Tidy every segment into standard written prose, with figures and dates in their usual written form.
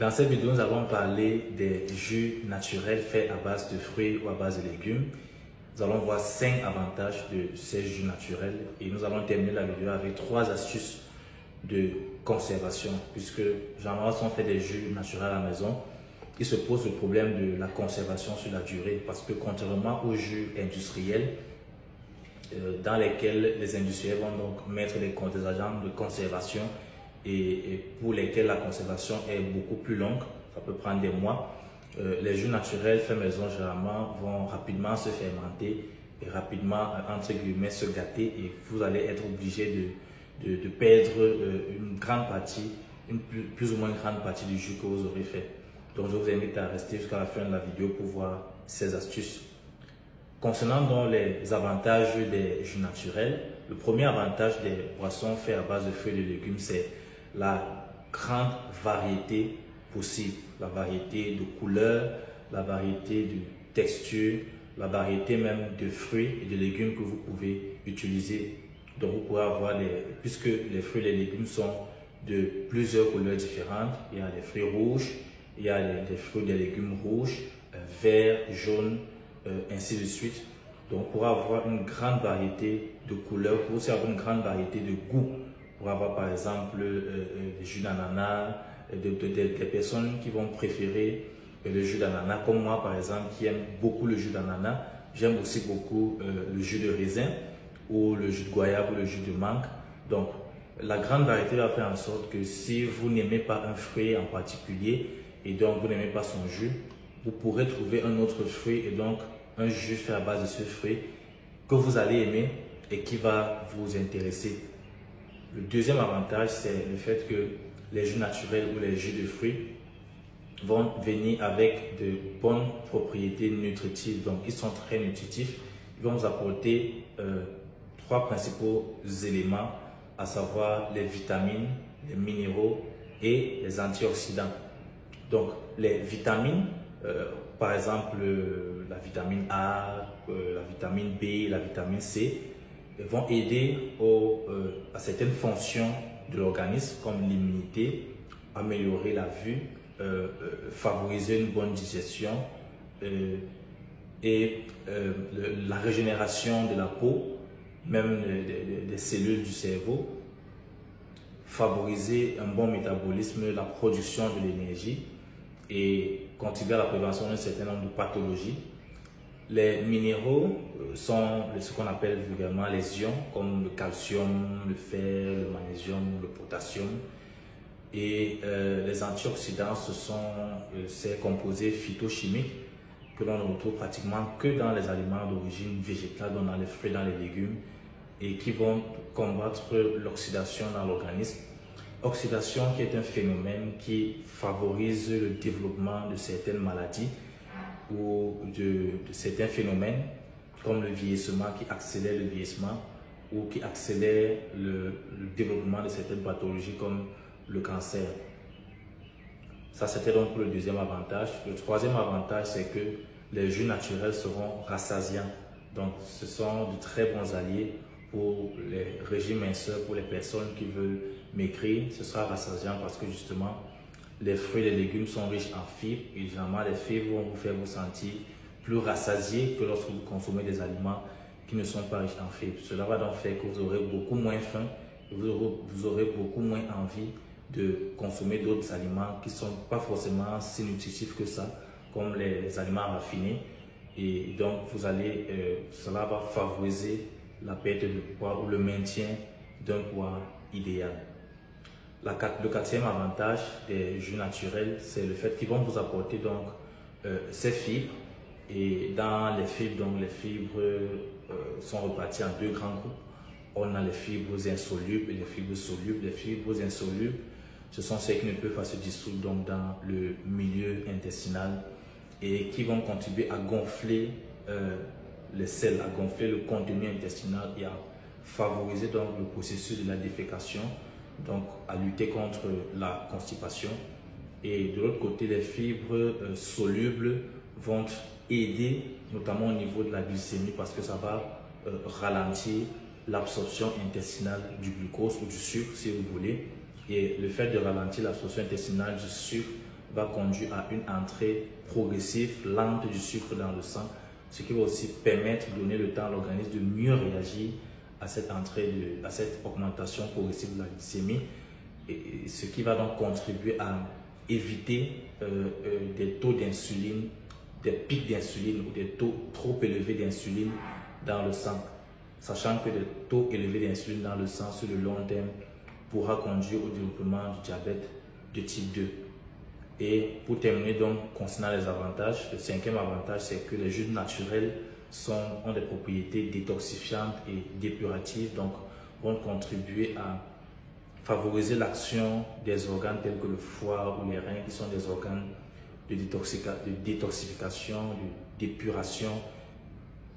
Dans cette vidéo, nous allons parler des jus naturels faits à base de fruits ou à base de légumes. Nous allons voir 5 avantages de ces jus naturels et nous allons terminer la vidéo avec 3 astuces de conservation, puisque généralement, si on fait des jus naturels à la maison, il se pose le problème de la conservation sur la durée, parce que contrairement aux jus industriels, dans lesquels les industriels vont donc mettre des agents de conservation et pour lesquels la conservation est beaucoup plus longue, ça peut prendre des mois. Les jus naturels faits maison généralement vont rapidement se fermenter et rapidement, entre guillemets, se gâter, et vous allez être obligé de perdre une grande partie, plus ou moins grande partie du jus que vous aurez fait. Donc je vous invite à rester jusqu'à la fin de la vidéo pour voir ces astuces. Concernant donc les avantages des jus naturels, le premier avantage des boissons faites à base de fruits et de légumes, c'est la grande variété possible, la variété de couleurs, la variété de textures, la variété même de fruits et de légumes que vous pouvez utiliser. Donc vous pouvez avoir, puisque les fruits et les légumes sont de plusieurs couleurs différentes, il y a des fruits rouges, il y a des fruits et des légumes rouges, verts, jaunes, ainsi de suite. Donc pour avoir une grande variété de couleurs, pour aussi avoir une grande variété de goûts, pour avoir par exemple des jus d'ananas, des personnes qui vont préférer le jus d'ananas, comme moi par exemple qui aime beaucoup le jus d'ananas. J'aime aussi beaucoup le jus de raisin ou le jus de goyave ou le jus de mangue. Donc la grande variété va faire en sorte que si vous n'aimez pas un fruit en particulier et donc vous n'aimez pas son jus, vous pourrez trouver un autre fruit et donc un jus fait à base de ce fruit que vous allez aimer et qui va vous intéresser. Le deuxième avantage, c'est le fait que les jus naturels ou les jus de fruits vont venir avec de bonnes propriétés nutritives. Donc, ils sont très nutritifs. Ils vont vous apporter 3 principaux éléments, à savoir les vitamines, les minéraux et les antioxydants. Donc, les vitamines, par exemple la vitamine A, la vitamine B, la vitamine C, vont aider à certaines fonctions de l'organisme comme l'immunité, améliorer la vue, favoriser une bonne digestion et la régénération de la peau, même des cellules du cerveau, favoriser un bon métabolisme, la production de l'énergie et contribuer à la prévention d'un certain nombre de pathologies. Les minéraux sont ce qu'on appelle vulgairement les ions, comme le calcium, le fer, le magnésium, le potassium. Et les antioxydants, ce sont ces composés phytochimiques que l'on ne retrouve pratiquement que dans les aliments d'origine végétale, dans les fruits, dans les légumes, et qui vont combattre l'oxydation dans l'organisme. Oxydation qui est un phénomène qui favorise le développement de certaines maladies ou de certains phénomènes comme le vieillissement, qui accélère le vieillissement ou qui accélère le développement de certaines pathologies comme le cancer. Ça, c'était donc pour le deuxième avantage. Le troisième avantage, c'est que les jus naturels seront rassasiants. Donc, ce sont de très bons alliés pour les régimes minceurs, pour les personnes qui veulent maigrir. Ce sera rassasiant parce que justement, les fruits et les légumes sont riches en fibres et généralement les fibres vont vous faire vous sentir plus rassasié que lorsque vous consommez des aliments qui ne sont pas riches en fibres. Cela va donc faire que vous aurez beaucoup moins faim et vous aurez beaucoup moins envie de consommer d'autres aliments qui ne sont pas forcément si nutritifs que ça, comme les aliments raffinés. Et donc, cela va favoriser la perte de poids ou le maintien d'un poids idéal. Le quatrième avantage des jus naturels, c'est le fait qu'ils vont vous apporter donc ces fibres. Et dans les fibres, donc les fibres sont reparties en 2 grands groupes. On a les fibres insolubles et les fibres solubles. Les fibres insolubles, ce sont celles qui ne peuvent pas se dissoudre donc dans le milieu intestinal et qui vont contribuer à gonfler les selles, à gonfler le contenu intestinal et à favoriser donc le processus de la défécation, donc à lutter contre la constipation. Et de l'autre côté, les fibres solubles vont aider notamment au niveau de la glycémie parce que ça va ralentir l'absorption intestinale du glucose ou du sucre si vous voulez. Et le fait de ralentir l'absorption intestinale du sucre va conduire à une entrée progressive, lente du sucre dans le sang, ce qui va aussi permettre de donner le temps à l'organisme de mieux réagir à cette à cette augmentation progressive de la glycémie, et ce qui va donc contribuer à éviter des taux d'insuline, des pics d'insuline ou des taux trop élevés d'insuline dans le sang, sachant que des taux élevés d'insuline dans le sang sur le long terme pourra conduire au développement du diabète de type 2. Et pour terminer donc concernant les avantages, le cinquième avantage, c'est que les jus naturels ont des propriétés détoxifiantes et dépuratives, donc vont contribuer à favoriser l'action des organes tels que le foie ou les reins, qui sont des organes de détoxification, de d'épuration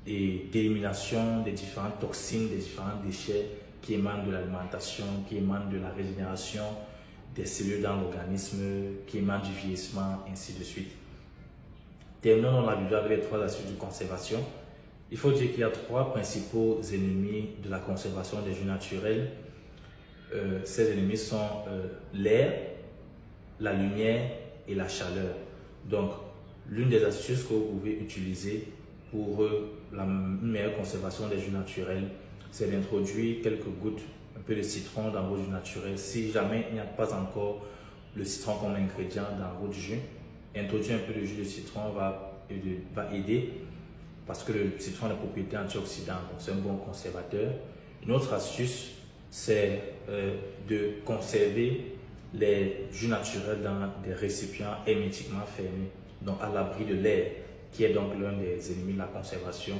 et d'élimination des différentes toxines, des différents déchets qui émanent de l'alimentation, qui émanent de la régénération des cellules dans l'organisme, qui émanent du vieillissement, ainsi de suite. Terminons dans la vidéo avec les 3 astuces de conservation. Il faut dire qu'il y a 3 principaux ennemis de la conservation des jus naturels. Ces ennemis sont l'air, la lumière et la chaleur. Donc, l'une des astuces que vous pouvez utiliser pour une meilleure conservation des jus naturels, c'est d'introduire quelques gouttes, un peu de citron dans vos jus naturels. Si jamais il n'y a pas encore le citron comme ingrédient dans votre jus, introduire un peu de jus de citron va aider, parce que le citron a des propriétés antioxydantes, donc c'est un bon conservateur. Une autre astuce, c'est de conserver les jus naturels dans des récipients hermétiquement fermés, donc à l'abri de l'air, qui est donc l'un des ennemis de la conservation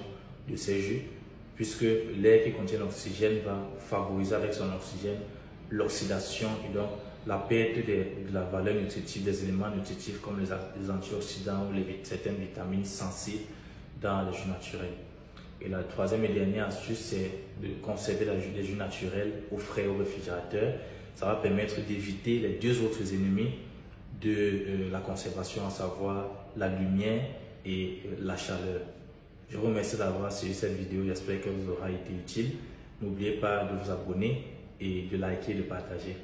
de ces jus, puisque l'air qui contient l'oxygène va favoriser avec son oxygène l'oxydation et donc la perte de la valeur nutritive des éléments nutritifs comme les antioxydants ou certaines vitamines sensibles dans les jus naturels. Et la troisième et dernière astuce, c'est de conserver les jus naturels au frais au réfrigérateur. Ça va permettre d'éviter les 2 autres ennemis de la conservation, à savoir la lumière et la chaleur. Je vous remercie d'avoir suivi cette vidéo, j'espère qu'elle vous aura été utile. N'oubliez pas de vous abonner et de liker et de partager.